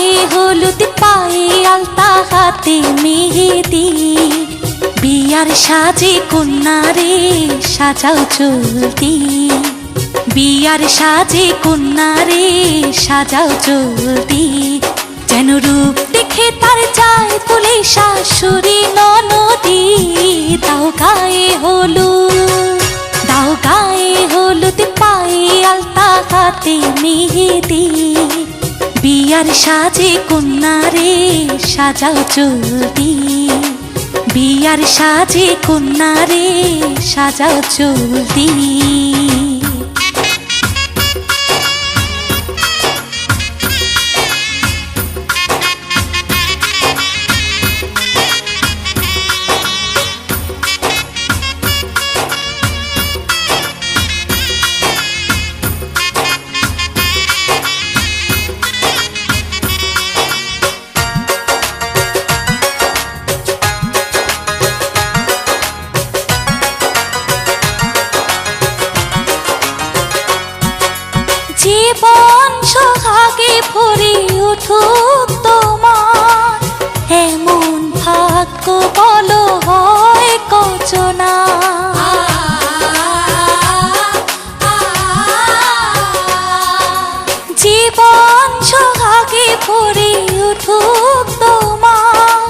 গায়ে হলুদ পায়ে আলতা হাতে মেহেদি বিয়ার সাজে কন্যারে সাজাও চলতি বিয়ার সাজে কন্যারে সাজাও চলতি যেন রূপ দেখে তার যায় কোলে শাশুড়ি ননদি দাও গায়ে হলুদ পায়ে আলতা হাতে মেহেদি বিয়ার সাজে কন্যারে সাজাও চলতি বিয়ার সাজে কন্যারে সাজাও চলতি জীবন সোহাগে ভরে উঠুক তোমার এমন ভাগ্য বলো হয় কচনা জীবন সোহাগে ভরে উঠুক তোমার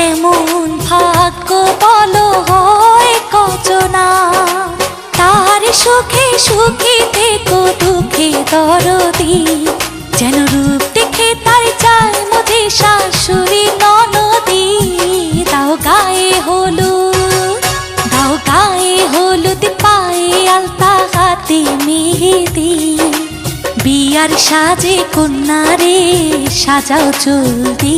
এমন ভাগ্য বলো হয় কচনা তার সুখে সুখে থেকো দুঃখে দরদি যেন রূপ দেখে তার চায় মধ্যে শাশুড়ি ননদি দাও গায়ে হলুদ পায়ে আলতা হাতে মেহেদি বিয়ার সাজে কন্যারে সাজাও চলতি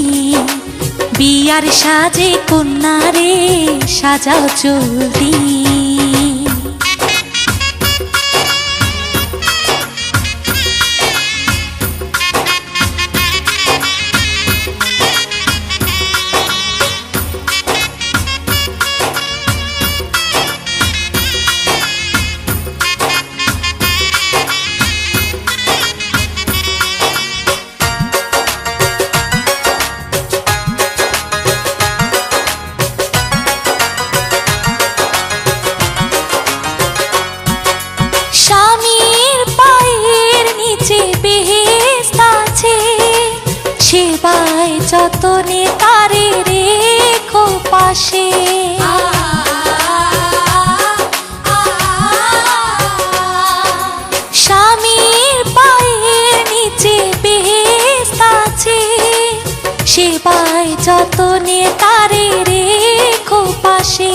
বিয়ার সাজে কন্যারে সাজাও চলতি স্বামীর পায়ের নিচে বেহেশত আছে সেবায় যতনে তারে রেখো পাশে স্বামীর পায়ের নিচে বেহেশত আছে সেবায় যতনে তারে রেখো পাশে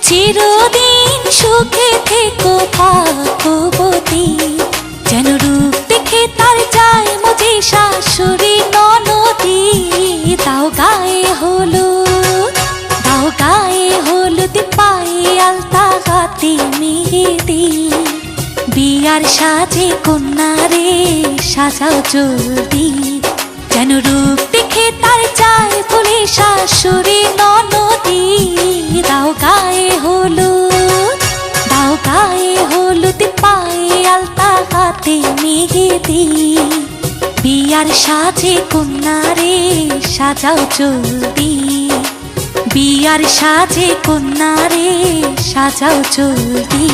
চিরদিন সুখে থেকো ভাগ্যবতী যেন রূপ দেখে তার যায় মধ্যে শাশুড়ি ননদি দাও গায়ে হলুদ পায়ে আলতা হাতে মেহেদি বিয়ার সাজে কন্যারে সাজাও চলতি যেন রূপ দেখে তার যায় কোলে শাশুড়ি ননদি দাও গায়ে হলুদ পায়ে আলতা হাতে মেহেদি বিয়ার সাজে কন্যারে সাজাও চলতি বিয়ার সাজে কন্যারে সাজাও চলতি।